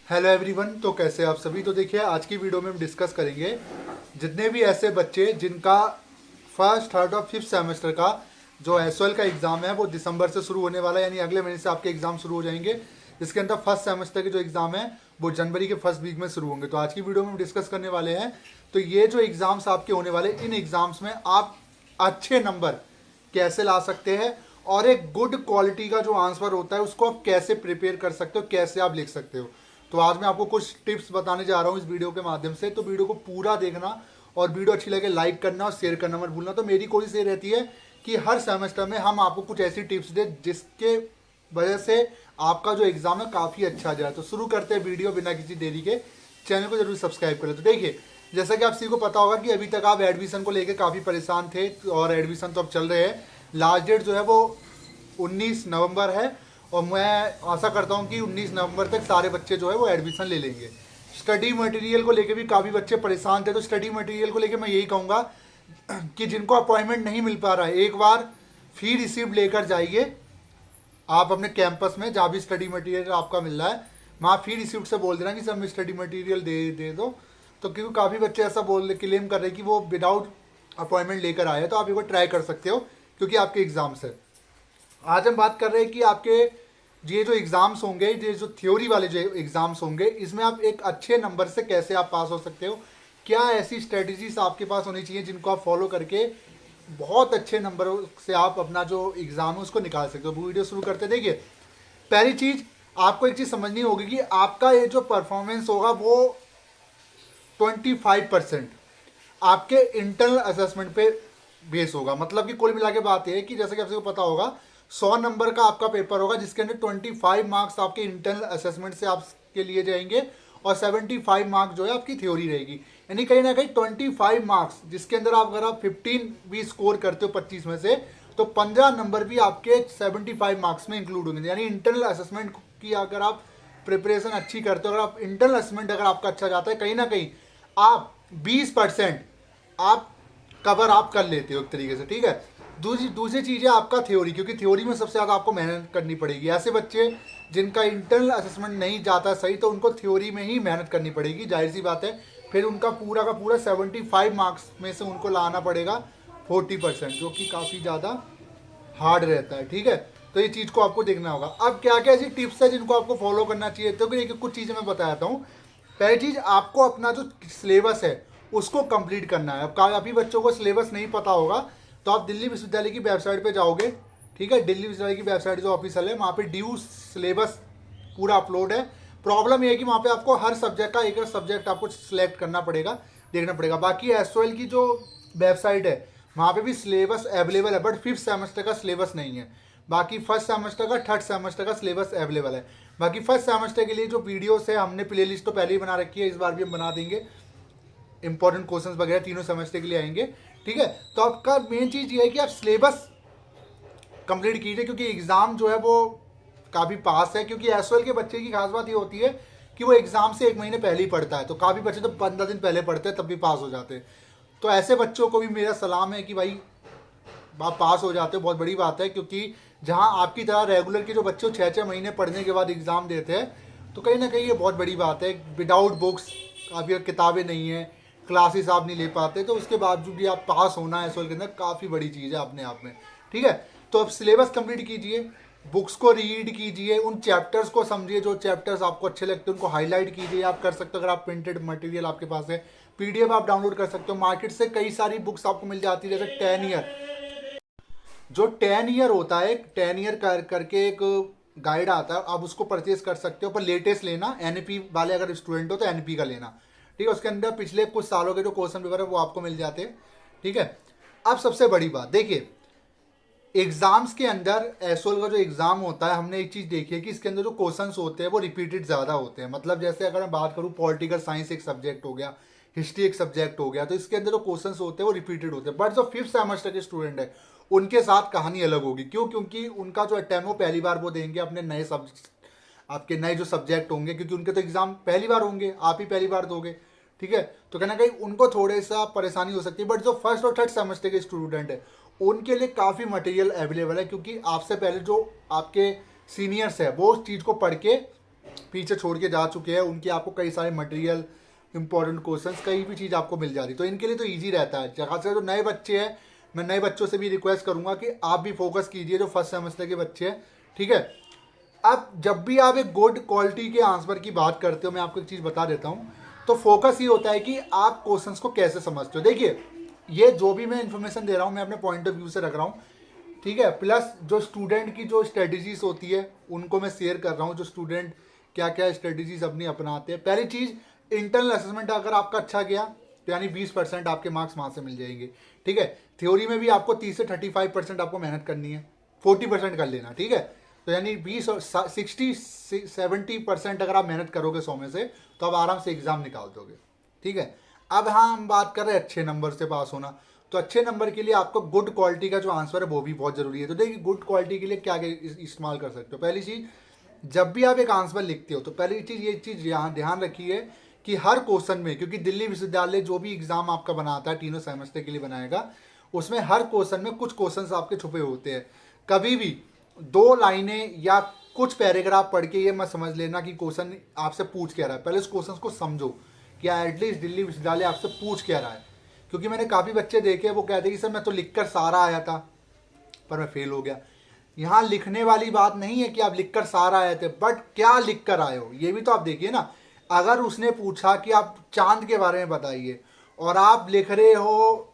Hello everyone. तो कैसे आप सभी। तो देखिए आज की वीडियो में हम डिस्कस करेंगे जितने भी ऐसे बच्चे जिनका फर्स्ट थर्ड और फिफ्थ सेमेस्टर का जो एसओएल का एग्ज़ाम है वो दिसंबर से शुरू होने वाला है, यानी अगले महीने से आपके एग्ज़ाम शुरू हो जाएंगे। इसके अंदर फर्स्ट सेमेस्टर के जो एग्ज़ाम है वो जनवरी के फर्स्ट वीक में शुरू होंगे। तो आज की वीडियो में हम डिस्कस करने वाले हैं तो ये जो एग्ज़ाम्स आपके होने वाले, इन एग्ज़ाम्स में आप अच्छे नंबर कैसे ला सकते हैं और एक गुड क्वालिटी का जो आंसर होता है उसको आप कैसे प्रिपेयर कर सकते हो, कैसे आप लिख सकते हो। तो आज मैं आपको कुछ टिप्स बताने जा रहा हूँ इस वीडियो के माध्यम से। तो वीडियो को पूरा देखना और वीडियो अच्छी लगे लाइक करना और शेयर करना मत भूलना। तो मेरी कोशिश ये रहती है कि हर सेमेस्टर में हम आपको कुछ ऐसी टिप्स दें जिसके वजह से आपका जो एग्जाम है काफ़ी अच्छा जाए। तो शुरू करते हैं वीडियो बिना किसी देरी के। चैनल को जरूर सब्सक्राइब करें। तो देखिए जैसा कि आप सभी को पता होगा कि अभी तक आप एडमिशन को लेकर काफ़ी परेशान थे और एडमिशन तो अब चल रहे हैं। लास्ट डेट जो है वो 19 नवंबर है और मैं आशा करता हूं कि 19 नवंबर तक सारे बच्चे जो है वो एडमिशन ले लेंगे। स्टडी मटेरियल को लेके भी काफ़ी बच्चे परेशान थे, तो स्टडी मटेरियल को लेके मैं यही कहूँगा कि जिनको अपॉइंटमेंट नहीं मिल पा रहा है एक बार फी रिसीप्ट लेकर जाइए आप अपने कैंपस में जहाँ भी स्टडी मटेरियल आपका मिल रहा है, वहाँ फी रिसीप्ट से बोल देना कि सर हमें स्टडी मटेरियल दे दो। तो क्योंकि काफ़ी बच्चे ऐसा क्लेम कर रहे हैं कि वो विदाउट अपॉइंटमेंट लेकर आए हैं। तो आप एक बार ट्राई कर सकते हो क्योंकि आपके एग्जाम्स है। आज हम बात कर रहे हैं कि आपके ये जो एग्ज़ाम्स होंगे, ये जो थ्योरी वाले जो एग्ज़ाम्स होंगे, इसमें आप एक अच्छे नंबर से कैसे आप पास हो सकते हो, क्या ऐसी स्ट्रेटजीज आपके पास होनी चाहिए जिनको आप फॉलो करके बहुत अच्छे नंबरों से आप अपना जो एग्ज़ाम है उसको निकाल सकते हो। वीडियो शुरू करते देखिए, पहली चीज़ आपको एक चीज़ समझनी होगी कि आपका ये जो परफॉर्मेंस होगा वो 25% आपके इंटरनल असेसमेंट पे बेस होगा। मतलब कि कुल मिला के बात यह है कि जैसे कि आप सबको पता होगा 100 नंबर का आपका पेपर होगा जिसके अंदर 25 मार्क्स आपके इंटरनल असेसमेंट से आपके लिए जाएंगे और 75 मार्क्स जो है आपकी थ्योरी रहेगी। यानी कहीं ना कहीं 25 मार्क्स जिसके अंदर आप अगर आप 15 भी स्कोर करते हो 25 में से, तो 15 नंबर भी आपके 75 मार्क्स में इंक्लूड होंगे। यानी इंटरनल असेसमेंट की अगर आप प्रिपरेशन अच्छी करते हो, अगर आप इंटरनल असेसमेंट अगर आपका अच्छा जाता है, कहीं ना कहीं आप 20% आप कवर आप कर लेते हो एक तरीके से। ठीक है। दूसरी चीज़ है आपका थ्योरी, क्योंकि थ्योरी में सबसे ज़्यादा आपको मेहनत करनी पड़ेगी। ऐसे बच्चे जिनका इंटरनल असेसमेंट नहीं जाता सही, तो उनको थ्योरी में ही मेहनत करनी पड़ेगी, जाहिर सी बात है। फिर उनका पूरा का पूरा 75 मार्क्स में से उनको लाना पड़ेगा 40%, जो कि काफ़ी ज़्यादा हार्ड रहता है। ठीक है। तो ये चीज़ को आपको देखना होगा। अब क्या क्या ऐसी टिप्स है जिनको आपको फॉलो करना चाहिए, तो कुछ चीज़ें मैं बताता हूँ। पहली चीज़, आपको अपना जो सिलेबस है उसको कंप्लीट करना है। अब काफ़ी बच्चों को सिलेबस नहीं पता होगा, तो आप दिल्ली विश्वविद्यालय की वेबसाइट पे जाओगे। ठीक है। दिल्ली विश्वविद्यालय की वेबसाइट जो ऑफिशियल है, वहाँ पे ड्यू सिलेबस पूरा अपलोड है। प्रॉब्लम ये है कि वहाँ पे आपको हर सब्जेक्ट का एक सब्जेक्ट आपको सिलेक्ट करना पड़ेगा, देखना पड़ेगा। बाकी एसओएल की जो वेबसाइट है वहाँ पे भी सिलेबस अवेलेबल है, बट फिफ्थ सेमेस्टर का सिलेबस नहीं है। बाकी फर्स्ट सेमेस्टर का, थर्ड सेमेस्टर का सिलेबस अवेलेबल है। बाकी फर्स्ट सेमेस्टर के लिए जो वीडियोस है हमने प्लेलिस्ट तो पहले ही बना रखी है, इस बार भी हम बना देंगे। इंपॉर्टेंट क्वेश्चंस वगैरह तीनों सेमेस्टर के लिए आएंगे। ठीक है। तो आपका मेन चीज़ ये है कि आप सिलेबस कंप्लीट कीजिए, क्योंकि एग्ज़ाम जो है वो काफ़ी पास है। क्योंकि एसओएल के बच्चे की खास बात ये होती है कि वो एग्ज़ाम से एक महीने पहले ही पढ़ता है, तो काफ़ी बच्चे तो 15 दिन पहले पढ़ते हैं तब भी पास हो जाते हैं। तो ऐसे बच्चों को भी मेरा सलाम है कि भाई आप पास हो जाते हो, बहुत बड़ी बात है। क्योंकि जहाँ आपकी तरह रेगुलर के जो बच्चे 6-6 महीने पढ़ने के बाद एग्ज़ाम देते हैं, तो कहीं ना कहीं ये बहुत बड़ी बात है। विदाउट बुक्स, आपकी किताबें नहीं है, क्लासेस आप नहीं ले पाते, तो उसके बावजूद भी आप पास होना एसओएल के अंदर काफ़ी बड़ी चीज़ है अपने आप में। ठीक है। तो अब सिलेबस कंप्लीट कीजिए, बुक्स को रीड कीजिए, उन चैप्टर्स को समझिए, जो चैप्टर्स आपको अच्छे लगते हैं उनको हाईलाइट कीजिए। आप कर सकते हो, अगर आप प्रिंटेड मटेरियल आपके पास है, पीडीएफ आप डाउनलोड कर सकते हो। मार्केट से कई सारी बुक्स आपको मिल जाती है, जैसे 10 ईयर, जो 10 ईयर होता है, 10 ईयर करके एक गाइड आता है, आप उसको परचेज कर सकते हो। पर लेटेस्ट लेना, एनपी वाले अगर स्टूडेंट हो तो एनपी का लेना। ठीक है। उसके अंदर पिछले कुछ सालों के जो क्वेश्चन पेपर है वो आपको मिल जाते हैं। ठीक है। अब सबसे बड़ी बात देखिए, एग्जाम्स के अंदर एसओएल का जो एग्जाम होता है, हमने एक चीज देखी है कि इसके अंदर जो क्वेश्चंस होते हैं वो रिपीटेड ज्यादा होते हैं। मतलब जैसे अगर मैं बात करूं, पॉलिटिकल साइंस एक सब्जेक्ट हो गया, हिस्ट्री एक सब्जेक्ट हो गया, तो इसके अंदर जो क्वेश्चंस होते हैं वो रिपीटेड होते हैं। बट जो फिफ्थ सेमेस्टर के स्टूडेंट है उनके साथ कहानी अलग होगी। क्यों? क्योंकि उनका जो अटेम्प्ट वो पहली बार वो देंगे अपने नए आपके नए जो सब्जेक्ट होंगे, क्योंकि उनके तो एग्जाम पहली बार होंगे, आप ही पहली बार दोगे। ठीक है। तो कहना कहीं उनको थोड़े सा परेशानी हो सकती है। बट जो फर्स्ट और थर्ड सेमेस्टर के स्टूडेंट है उनके लिए काफ़ी मटेरियल अवेलेबल है, क्योंकि आपसे पहले जो आपके सीनियर्स है वो उस चीज़ को पढ़ के पीछे छोड़ के जा चुके हैं, उनकी आपको कई सारे मटेरियल, इंपॉर्टेंट क्वेश्चंस, कई भी चीज़ आपको मिल जाती है। तो इनके लिए तो ईजी रहता है। जगह से जो नए बच्चे हैं, मैं नए बच्चों से भी रिक्वेस्ट करूंगा कि आप भी फोकस कीजिए, जो फर्स्ट सेमेस्टर के बच्चे हैं, ठीक है। अब जब भी आप एक गुड क्वालिटी के आंसर की बात करते हो, मैं आपको एक चीज़ बता देता हूँ, तो फोकस ये होता है कि आप क्वेश्चंस को कैसे समझते हो। देखिए, ये जो भी मैं इन्फॉर्मेशन दे रहा हूँ, मैं अपने पॉइंट ऑफ व्यू से रख रहा हूँ, ठीक है। प्लस जो स्टूडेंट की जो स्ट्रेटजीज होती है उनको मैं शेयर कर रहा हूँ, जो स्टूडेंट क्या क्या स्ट्रेटजीज अपनी अपनाते हैं। पहली चीज़, इंटरनल असेसमेंट अगर आपका अच्छा गया तो यानी 20% आपके मार्क्स वहाँ से मिल जाएंगे, ठीक है। थ्योरी में भी आपको 30 से 35% आपको मेहनत करनी है, 40% कर लेना, ठीक है। तो यानी 20 और 60-70% अगर आप मेहनत करोगे 100 में से, तो आप आराम से एग्जाम निकाल दोगे, ठीक है। अब हाँ, हम बात कर रहे हैं अच्छे नंबर से पास होना। तो अच्छे नंबर के लिए आपको गुड क्वालिटी का जो आंसर है वो भी बहुत जरूरी है। तो देखिए, गुड क्वालिटी के लिए क्या क्या इस्तेमाल कर सकते हो। पहली चीज़, जब भी आप एक आंसर लिखते हो तो पहली चीज़ ये चीज़ यहाँ ध्यान रखिए कि हर क्वेश्चन में, क्योंकि दिल्ली विश्वविद्यालय जो भी एग्जाम आपका बनाता है, तीनों सेमेस्टर के लिए बनाएगा, उसमें हर क्वेश्चन में कुछ क्वेश्चंस आपके छुपे होते हैं। कभी भी 2 लाइनें या कुछ पैराग्राफ पढ़ के ये मत समझ लेना कि क्वेश्चन आपसे पूछ क्या रहा है। पहले उस क्वेश्चन को समझो कि एटलीस्ट दिल्ली विश्वविद्यालय आपसे पूछ क्या रहा है। क्योंकि मैंने काफ़ी बच्चे देखे, वो कहते हैं कि सर मैं तो लिखकर सारा आया था पर मैं फेल हो गया। यहाँ लिखने वाली बात नहीं है कि आप लिखकर सारा आए थे, बट क्या लिखकर आए हो ये भी तो आप देखिए ना। अगर उसने पूछा कि आप चांद के बारे में बताइए और आप लिख रहे हो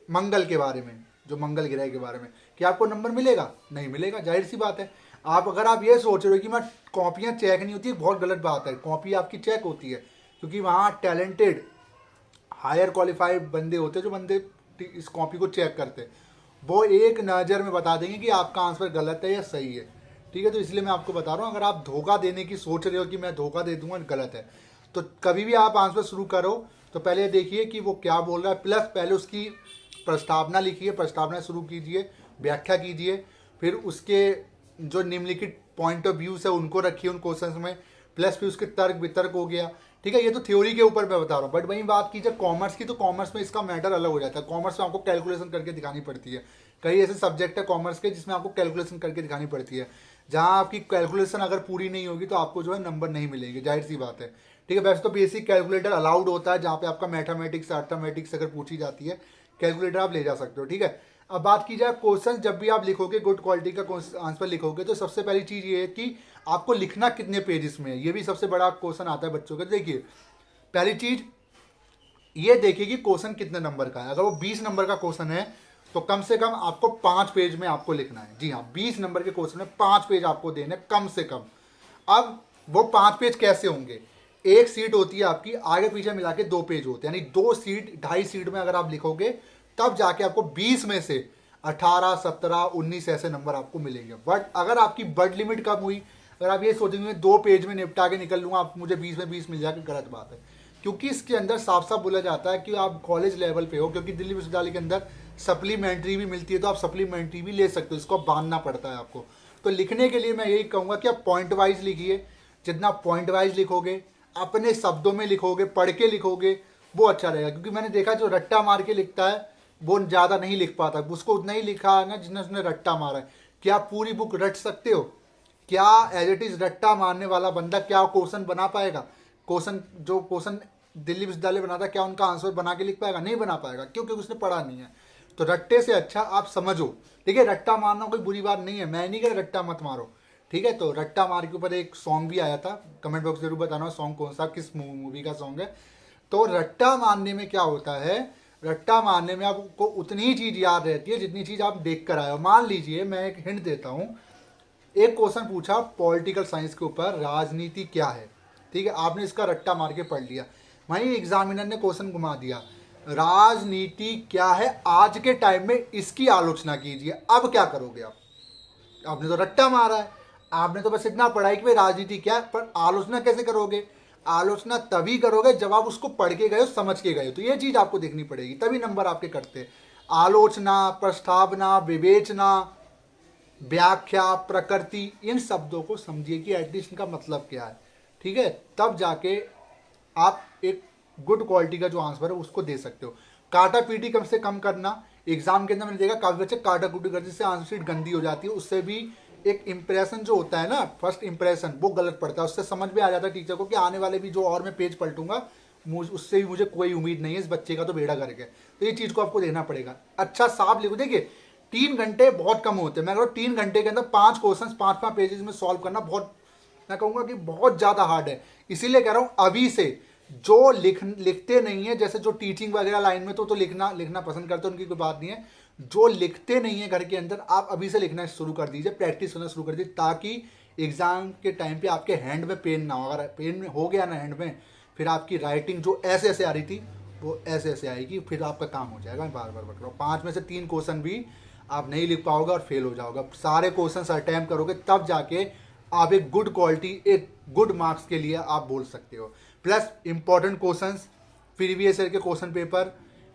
मंगल के बारे में, जो मंगल ग्रह के बारे में, कि आपको नंबर मिलेगा? नहीं मिलेगा, जाहिर सी बात है। अगर आप ये सोच रहे हो कि मैं कॉपियाँ चेक नहीं होती, बहुत गलत बात है। कॉपी आपकी चेक होती है, क्योंकि वहाँ टैलेंटेड हायर क्वालिफाइड बंदे होते हैं, जो बंदे इस कॉपी को चेक करते हैं। वो एक नज़र में बता देंगे कि आपका आंसर गलत है या सही है, ठीक है। तो इसलिए मैं आपको बता रहा हूँ, अगर आप धोखा देने की सोच रहे हो कि मैं धोखा दे दूंगा, गलत है। तो कभी भी आप आंसर शुरू करो तो पहले देखिए कि वो क्या बोल रहा है, प्लस पहले उसकी प्रस्तावना लिखिए, प्रस्तावना शुरू कीजिए, व्याख्या कीजिए, फिर उसके जो निम्नलिखित पॉइंट ऑफ व्यूज है उनको रखिए उन क्वेश्चंस में, प्लस फिर उसके तर्क वितर्क हो गया, ठीक है। ये तो थ्योरी के ऊपर मैं बता रहा हूँ। बट वही बात कीजिए कॉमर्स की, तो कॉमर्स में इसका मैटर अलग हो जाता है। कॉमर्स में आपको कैलकुलेशन करके दिखानी पड़ती है। कई ऐसे सब्जेक्ट है कॉमर्स के जिसमें आपको कैलकुलेशन करके दिखानी पड़ती है, जहाँ आपकी कैलकुलेशन अगर पूरी नहीं होगी तो आपको जो है नंबर नहीं मिलेंगे, जाहिर सी बात है, ठीक है। वैसे तो बेसिक कैलकुलेटर अलाउड होता है, जहाँ पे आपका मैथमेटिक्स अर्थमेटिक्स अगर पूछी जाती है, कैलकुलेटर आप ले जा सकते हो, ठीक है। अब बात की जाए क्वेश्चन, जब भी आप लिखोगे गुड क्वालिटी का आंसर लिखोगे, तो सबसे पहली चीज़ ये है कि आपको लिखना कितने पेजेस में है। ये भी सबसे बड़ा क्वेश्चन आता है बच्चों का। देखिए, पहली चीज ये देखिए कि क्वेश्चन कितने नंबर का है। अगर वो 20 नंबर का क्वेश्चन है तो कम से कम आपको 5 पेज में आपको लिखना है। जी हाँ, 20 नंबर के क्वेश्चन में 5 पेज आपको देने कम से कम। अब वो 5 पेज कैसे होंगे? एक सीट होती है आपकी, आगे पीछे मिला के 2 पेज होते हैं, यानी 2 सीट 2.5 सीट में अगर आप लिखोगे तब जाके आपको 20 में से 18, 17, 19 ऐसे नंबर आपको मिलेंगे। बट अगर आपकी बर्ड लिमिट कम हुई, अगर आप ये सोचेंगे 2 पेज में निपटा के निकल लूंगा, आप मुझे 20 में 20 मिल जाएगा, गलत बात है। क्योंकि इसके अंदर साफ साफ बोला जाता है कि आप कॉलेज लेवल पे हो, क्योंकि दिल्ली विश्वविद्यालय के अंदर सप्लीमेंट्री भी मिलती है, तो आप सप्लीमेंट्री भी ले सकते हो, इसको बांधना पड़ता है आपको। तो लिखने के लिए मैं यही कहूँगा कि आप पॉइंट वाइज लिखिए। जितना पॉइंट वाइज लिखोगे, अपने शब्दों में लिखोगे, पढ़ के लिखोगे, वो अच्छा रहेगा। क्योंकि मैंने देखा जो रट्टा मार के लिखता है वो ज़्यादा नहीं लिख पाता, उसको उतना ही लिखा है ना जितना उसने रट्टा मारा है। क्या आप पूरी बुक रट सकते हो? क्या एज इट इज रट्टा मारने वाला बंदा क्या क्वेश्चन बना पाएगा? जो क्वेश्चन दिल्ली विश्वविद्यालय बनाता क्या उनका आंसर बना के लिख पाएगा? नहीं बना पाएगा, क्योंकि उसने पढ़ा नहीं है। तो रट्टे से अच्छा आप समझो, ठीक है। रट्टा मारना कोई बुरी बात नहीं है, मैं नहीं कह रट्टा मत मारो, ठीक है। तो रट्टा मार के ऊपर एक सॉन्ग भी आया था, कमेंट बॉक्स जरूर बताना सॉन्ग कौन सा, किस मूवी का सॉन्ग है। तो रट्टा मारने में क्या होता है, रट्टा मारने में आपको उतनी ही चीज़ याद रहती है जितनी चीज़ आप देख कर आए हो। मान लीजिए मैं एक हिंट देता हूँ, एक क्वेश्चन पूछा पॉलिटिकल साइंस के ऊपर, राजनीति क्या है, ठीक है। आपने इसका रट्टा मार के पढ़ लिया, वहीं एग्जामिनर ने क्वेश्चन घुमा दिया, राजनीति क्या है आज के टाइम में, इसकी आलोचना कीजिए। अब क्या करोगे आप? आपने तो रट्टा मारा है, आपने तो बस इतना पढ़ा है कि भाई राजनीति क्या है, पर आलोचना कैसे करोगे? आलोचना तभी करोगे जब आप उसको पढ़ के गए हो, समझ के गए हो। तो ये चीज़ आपको देखनी पड़ेगी, तभी नंबर आपके कटते हैं। आलोचना, प्रस्तावना, विवेचना, व्याख्या, प्रकृति, इन शब्दों को समझिए कि एटलीस्ट इनका मतलब क्या है, ठीक है। तब जाके आप एक गुड क्वालिटी का जो आंसर है उसको दे सकते हो। काटा पीटी कम से कम करना। एग्जाम के अंदर मैंने देखा काफ़ी बच्चे काटा कुटी करते, जिससे आंसर शीट गंदी हो जाती है, उससे भी एक इम्प्रेशन जो होता है ना, फर्स्ट इम्प्रेशन, वो गलत पड़ता है। उससे समझ में आ जाता है टीचर को कि आने वाले भी जो और मैं पेज पलटूंगा उससे भी मुझे कोई उम्मीद नहीं है, इस बच्चे का तो बेड़ा गर्क है। तो ये चीज़ को आपको देखना पड़ेगा। अच्छा साफ लिखो। देखिए 3 घंटे बहुत कम होते हैं। मैं कह रहा हूँ 3 घंटे के अंदर 5 क्वेश्चन 5-5 पेजेस में सॉल्व करना बहुत, मैं कहूँगा कि बहुत ज़्यादा हार्ड है। इसीलिए कह रहा हूँ अभी से जो लिखते नहीं है, जैसे जो टीचिंग वगैरह लाइन में तो लिखना पसंद करते हैं, उनकी कोई बात नहीं है। जो लिखते नहीं है घर के अंदर, आप अभी से लिखना शुरू कर दीजिए, प्रैक्टिस करना शुरू कर दीजिए, ताकि एग्जाम के टाइम पे आपके हैंड में पेन ना हो। अगर पेन में हो गया ना हैंड में, फिर आपकी राइटिंग जो ऐसे ऐसे आ रही थी वो ऐसे ऐसे आएगी, फिर आपका काम हो जाएगा। मैं बार बार बता रहा हूँ, 5 में से 3 क्वेश्चन भी आप नहीं लिख पाओगे और फेल हो जाओगे। सारे क्वेश्चन अटेम्प्ट करोगे तब जाके आप एक गुड क्वालिटी, एक गुड मार्क्स के लिए आप बोल सकते हो। Plus important questions, previous year के क्वेश्चन पेपर,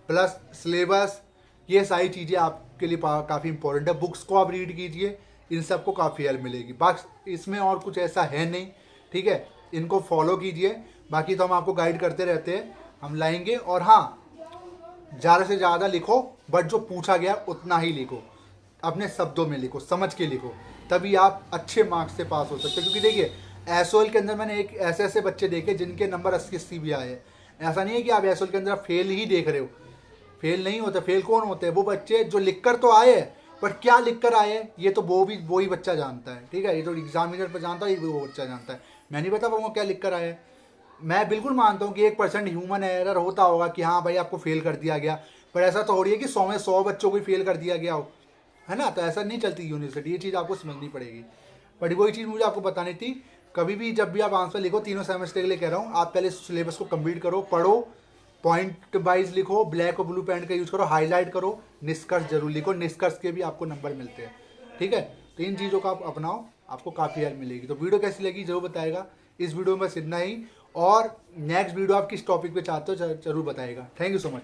प्लस सिलेबस, ये सारी चीज़ें आपके लिए काफ़ी इंपॉर्टेंट है। बुक्स को आप रीड कीजिए, इन सबको काफ़ी हेल्प मिलेगी। बस इसमें और कुछ ऐसा है नहीं, ठीक है। इनको फॉलो कीजिए, बाकी तो हम आपको गाइड करते रहते हैं, हम लाएंगे। और हाँ, ज़्यादा से ज़्यादा लिखो, बट जो पूछा गया उतना ही लिखो, अपने शब्दों में लिखो, समझ के लिखो, तभी आप अच्छे मार्क्स से पास हो सकते हैं। क्योंकि देखिए एसओएल के अंदर मैंने एक ऐसे ऐसे बच्चे देखे जिनके नंबर 80-80 भी आए हैं। ऐसा नहीं है कि आप एसओएल के अंदर फेल ही देख रहे हो, फेल नहीं होता। फेल कौन होते हैं? वो बच्चे जो लिख कर तो आए हैं, पर क्या लिख कर आए हैं ये तो वो ही बच्चा जानता है, ठीक है। ये तो एग्जामिनर पर जानता है, ये वो बच्चा जानता है। मैं नहीं बता पाऊंगा क्या लिख कर आया है। मैं बिल्कुल मानता हूँ कि 1% ह्यूमन एरर होता होगा कि हाँ भाई आपको फेल कर दिया गया, पर ऐसा तो हो रही है कि 100 में 100 बच्चों को ही फेल कर दिया गया हो, है ना। तो ऐसा नहीं चलती यूनिवर्सिटी, ये चीज़ आपको समझनी पड़ेगी। बट वही चीज़ मुझे आपको बतानी थी। कभी भी जब भी आप आंसर लिखो, तीनों सेमेस्टर के लिए कह रहा हूँ, आप पहले सिलेबस को कंप्लीट करो, पढ़ो, पॉइंट वाइज लिखो, ब्लैक और ब्लू पेन का यूज़ करो, हाईलाइट करो, निष्कर्ष जरूर लिखो, निष्कर्ष के भी आपको नंबर मिलते हैं, ठीक है। तो इन चीज़ों का आप अपनाओ, आपको काफ़ी हेल्प मिलेगी। तो वीडियो कैसी लगी जरूर बताएगा। इस वीडियो में बस इतना ही, और नेक्स्ट वीडियो आप किस टॉपिक पे चाहते हो जरूर बताएगा। Thank you so much.